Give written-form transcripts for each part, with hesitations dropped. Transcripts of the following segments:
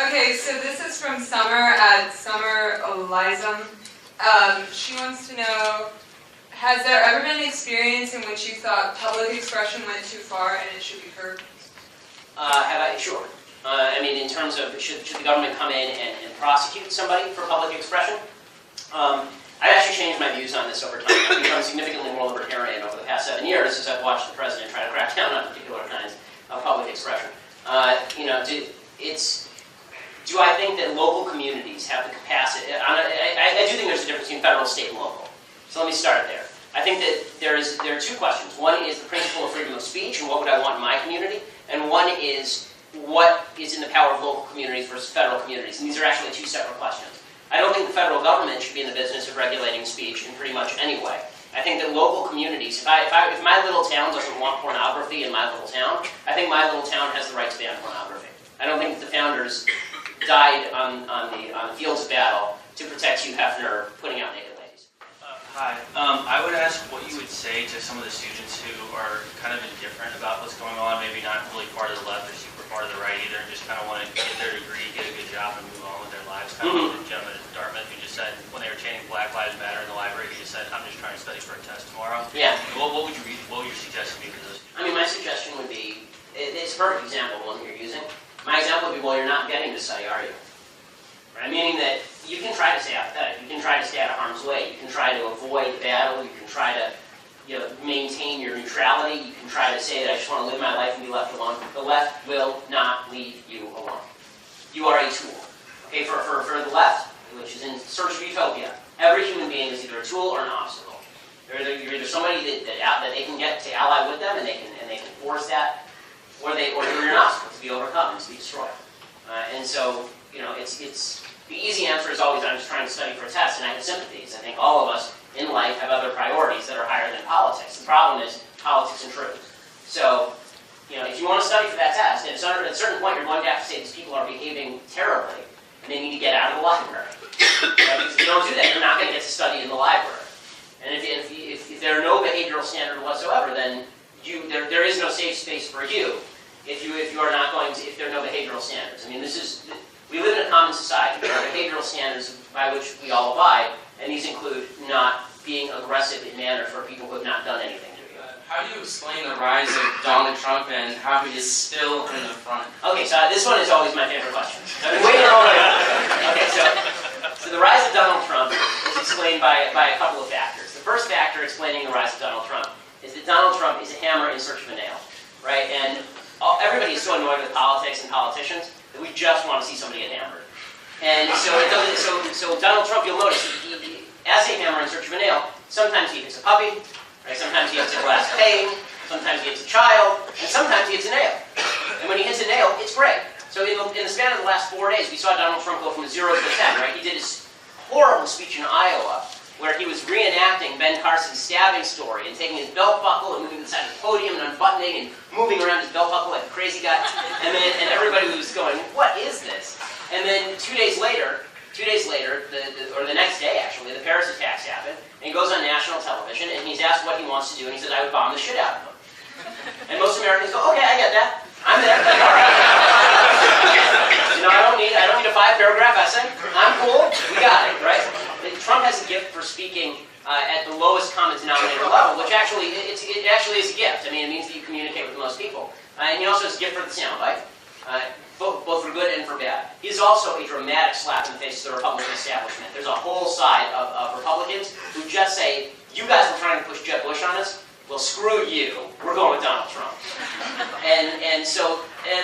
Okay, so this is from Summer at Summer Elizum. She wants to know, has there ever been an experience in which you thought public expression went too far and it should be curbed? Sure. I mean, in terms of should the government come in and prosecute somebody for public expression? I've actually changed my views on this over time. I've become significantly more libertarian over the past 7 years as I've watched the president try to crack down on particular kinds of public expression. Do I think that local communities have the capacity? I do think there's a difference between federal, state, and local. So let me start there. I think that there are two questions. One is the principle of freedom of speech and what would I want in my community, and one is what is in the power of local communities versus federal communities. And these are actually two separate questions. I don't think the federal government should be in the business of regulating speech in pretty much any way. I think that local communities, if my little town doesn't want pornography in my little town, I think my little town has the right to ban pornography. I don't think that the founders died on the fields of battle to protect Hugh Hefner putting out naked ladies. Hi. I would ask what you would say to some of the students who are kind of indifferent about what's going on, maybe not really part of the left or super part of the right either, and just kind of want to get their degree, get a good job, and move on with their lives. Kind of like the gentleman at Dartmouth who just said, when they were chanting Black Lives Matter in the library, he just said, I'm just trying to study for a test tomorrow. Yeah. What would your suggestion be for those students? I mean, my suggestion would be, it's a perfect example of one that you're using. My example would be, well, you're not getting to study, are you? Right? Meaning that you can try to stay apathetic, you can try to stay out of harm's way, you can try to avoid the battle, you can try to maintain your neutrality, you can try to say that I just want to live my life and be left alone. The left will not leave you alone. You are a tool. Okay, for the left, which is in search of utopia, every human being is either a tool or an obstacle. You're either somebody that they can get to ally with them and they can force that, or you're an obstacle to be overcome and to be destroyed. And so, it's the easy answer is always I'm just trying to study for a test and I have sympathies. I think all of us in life have other priorities that are higher than politics. The problem is politics and truth. So, if you want to study for that test, at a certain point you're going to have to say these people are behaving terribly and they need to get out of the library. Right? Because if you don't do that, you're not going to get to study in the library. And if there are no behavioral standards whatsoever, then there is no safe space for you if there are no behavioral standards. I mean, we live in a common society. There are behavioral standards by which we all abide, and these include not being aggressive in manner for people who have not done anything to you. How do you explain the rise of Donald Trump and how he is still in the front? Okay, so this one is always my favorite question. I've been waiting all day. Okay, so the rise of Donald Trump is explained by a couple of factors. The first factor explaining the rise of Donald Trump is that Donald Trump is a hammer in search of a nail, right? And everybody is so annoyed with politics and politicians that we just want to see somebody get hammered. And so Donald Trump, you'll notice, he, as a hammer in search of a nail, sometimes he hits a puppy, right? Sometimes he hits a glass of pain, sometimes he hits a child, and sometimes he hits a nail. And when he hits a nail, it's great. So in the span of the last 4 days, we saw Donald Trump go from a 0 to a 10, right? He did his horrible speech in Iowa, where he was reenacting Ben Carson's stabbing story and taking his belt buckle and moving to the side of the podium and unbuttoning and moving around his belt buckle like a crazy guy. And everybody was going, what is this? And then 2 days later, or the next day actually, the Paris attacks happened, and he goes on national television and he's asked what he wants to do, and he says, I would bomb the shit out of them. And most Americans go, okay, I get that. I'm there. All right. I don't need a 5-paragraph essay. I'm cool. We got it, right? Trump has a gift for speaking at the lowest common denominator level, which actually is a gift. I mean, it means that you communicate with most people. And he also has a gift for the soundbite, both for good and for bad. He's also a dramatic slap in the face to the Republican establishment. There's a whole side of Republicans who just say, you guys were trying to push Jeb Bush on us? Well, screw you. We're going with Donald Trump.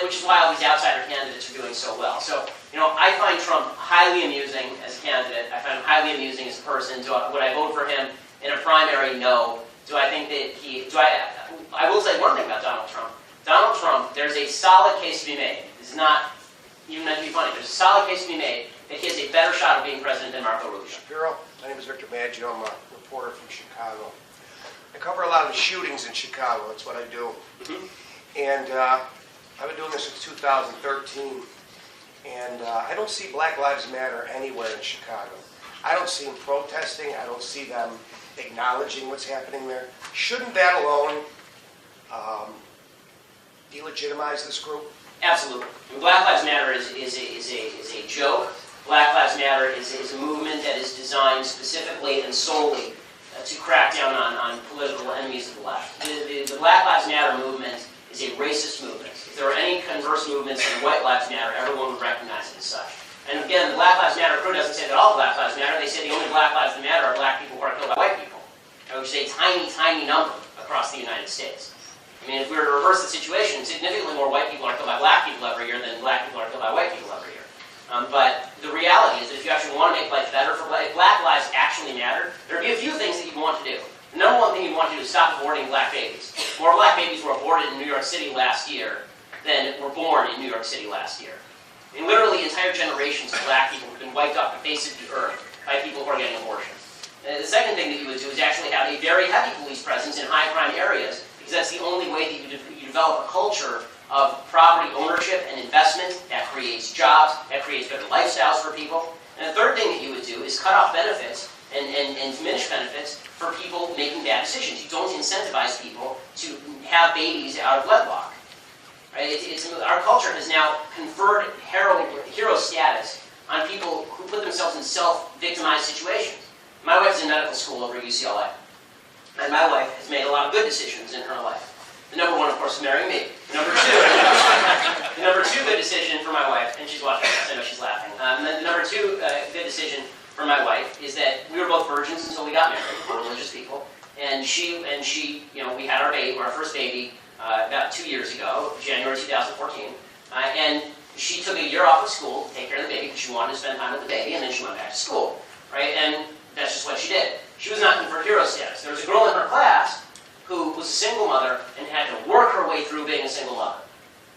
Which is why all these outsider candidates are doing so well. So, I find Trump highly amusing as a candidate. I find him highly amusing as a person. Would I vote for him in a primary? No. Do I think that I will say one thing about Donald Trump. Donald Trump, there's a solid case to be made. This is not even meant to be funny. There's a solid case to be made that he has a better shot of being president than Marco Rubio. Shapiro, my name is Victor Maggio. I'm a reporter from Chicago. I cover a lot of the shootings in Chicago. That's what I do. And I've been doing this since 2013. And I don't see Black Lives Matter anywhere in Chicago. I don't see them protesting. I don't see them acknowledging what's happening there. Shouldn't that alone delegitimize this group? Absolutely. And Black Lives Matter is a joke. Black Lives Matter is a movement that is designed specifically and solely to crack down on political enemies of the left. The Black Lives Matter movement is a racist movement. If there were any converse movements in White Lives Matter, everyone would recognize it as such. And again, the Black Lives Matter crew doesn't say that all Black Lives matter. They say the only Black Lives that matter are black people who are killed by white people, which is a tiny, tiny number across the United States. I mean, if we were to reverse the situation, significantly more white people are killed by black people every year than black people are killed by white people every year. But the reality is that if you actually want to make life better for if black lives actually mattered, there would be a few things that you'd want to do. The number one thing you'd want to do is stop aborting black babies. More black babies were aborted in New York City last year than were born in New York City last year. I mean, literally entire generations of black people have been wiped off the face of the earth by people who are getting abortions. The second thing that you would do is actually have a very heavy police presence in high crime areas, because that's the only way that you develop a culture of property ownership and investment that creates jobs, that creates better lifestyles for people. And the third thing that you would do is cut off benefits and diminish benefits for people making bad decisions. You don't incentivize people to have babies out of wedlock. Right? Our culture has now conferred hero status on people who put themselves in self-victimized situations. My wife's in medical school over at UCLA, and my wife has made a lot of good decisions in her life. The number one, of course, is marrying me. The number two good decision for my wife, and she's watching this, I know she's laughing. The number two good decision for my wife is that we were both virgins until we got married. We're religious people, and she, we had our first baby about 2 years ago, January 2014, and she took a year off of school to take care of the baby because she wanted to spend time with the baby, and then she went back to school, right? And that's just what she did. She was not conferred hero status. There was a girl in her class who was a single mother and had to work her way through being a single mother.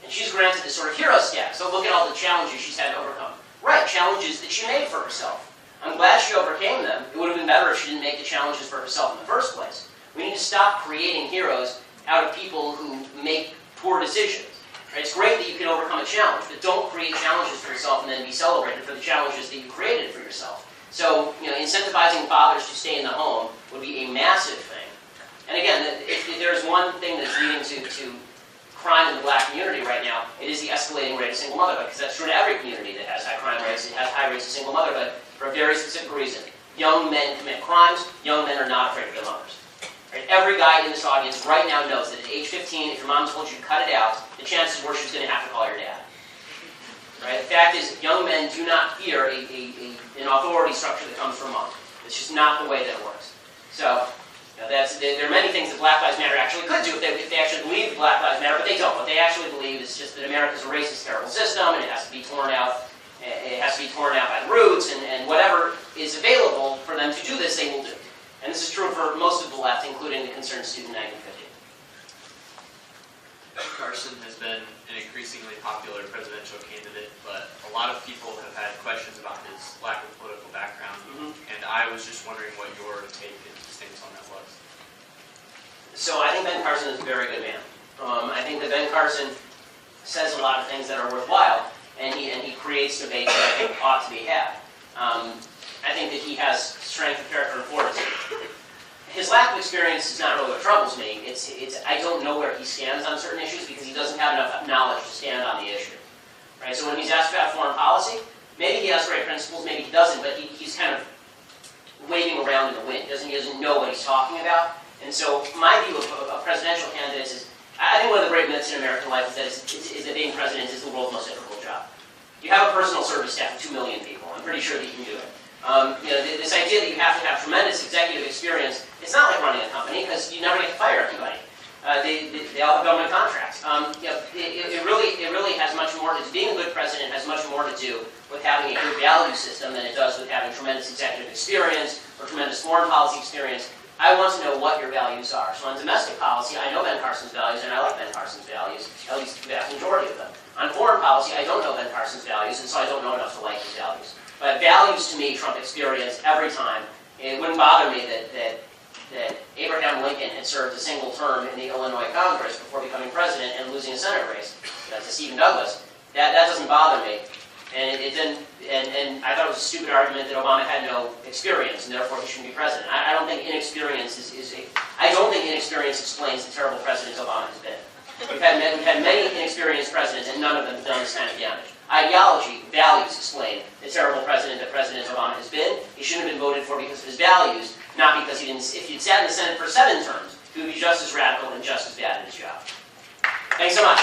And she's granted this sort of hero status. So look at all the challenges she's had to overcome. Right, challenges that she made for herself. I'm glad she overcame them. It would have been better if she didn't make the challenges for herself in the first place. We need to stop creating heroes out of people who make poor decisions. Right? It's great that you can overcome a challenge, but don't create challenges for yourself and then be celebrated for the challenges that you created for yourself. So, incentivizing fathers to stay in the home would be a massive thing. And again, if there's one thing that's leading to crime in the black community right now, it is the escalating rate of single motherhood, because that's true to every community that has high crime rates, it has high rates of single motherhood for a very specific reason. Young men commit crimes, young men are not afraid of their mothers. Right? Every guy in this audience right now knows that at age 15, if your mom told you to cut it out, the chances were she's going to have to call your dad. Right? The fact is, young men do not fear an authority structure that comes from mom. It's just not the way that it works. So, there are many things that Black Lives Matter actually could do if they actually believe Black Lives Matter, but they don't. What they actually believe is just that America's a racist, terrible system, and it has to be torn out. It has to be torn out by the roots, and whatever is available for them to do this, they will do. And this is true for most of the left, including the Concerned Student 1950. Ben Carson has been an increasingly popular presidential candidate, but a lot of people have had questions about his lack of political background, and I was just wondering what your take and stance on that was. So I think Ben Carson is a very good man. I think that Ben Carson says a lot of things that are worthwhile, and he creates debates that I think ought to be had. I think that he has strength of character and fortitude. His lack of experience is not really what troubles me. I don't know where he stands on certain issues because he doesn't have enough knowledge to stand on the issue. Right? So when he's asked about foreign policy, maybe he has great principles, maybe he doesn't, but he's kind of waving around in the wind. He doesn't know what he's talking about. And so my view of presidential candidates is, I think one of the great myths in American life is that being president is the world's most difficult job. You have a personal service staff of 2 million people. I'm pretty sure that you can do it. This idea that you have to have tremendous executive experience, it's not like running a company because you never get to fire anybody. They all have government contracts. It really has much more to do. Being a good president has much more to do with having a good value system than it does with having tremendous executive experience or tremendous foreign policy experience. I want to know what your values are. So on domestic policy, I know Ben Carson's values, and I like Ben Carson's values, at least the vast majority of them. On foreign policy, I don't know Ben Carson's values, and so I don't know enough to like his values. But values to me trump experience every time. It wouldn't bother me that Abraham Lincoln had served a single term in the Illinois Congress before becoming president and losing a Senate race to Stephen Douglas. That doesn't bother me. And it didn't. And I thought it was a stupid argument that Obama had no experience and therefore he shouldn't be president. I don't think inexperience I don't think inexperience explains the terrible president Obama has been. We've had many inexperienced presidents, and none of them have done this kind of damage. Ideology, values explain the terrible president that President Obama has been. He shouldn't have been voted for because of his values, not because he didn't. If he'd sat in the Senate for 7 terms, he would be just as radical and just as bad at his job. Thanks so much.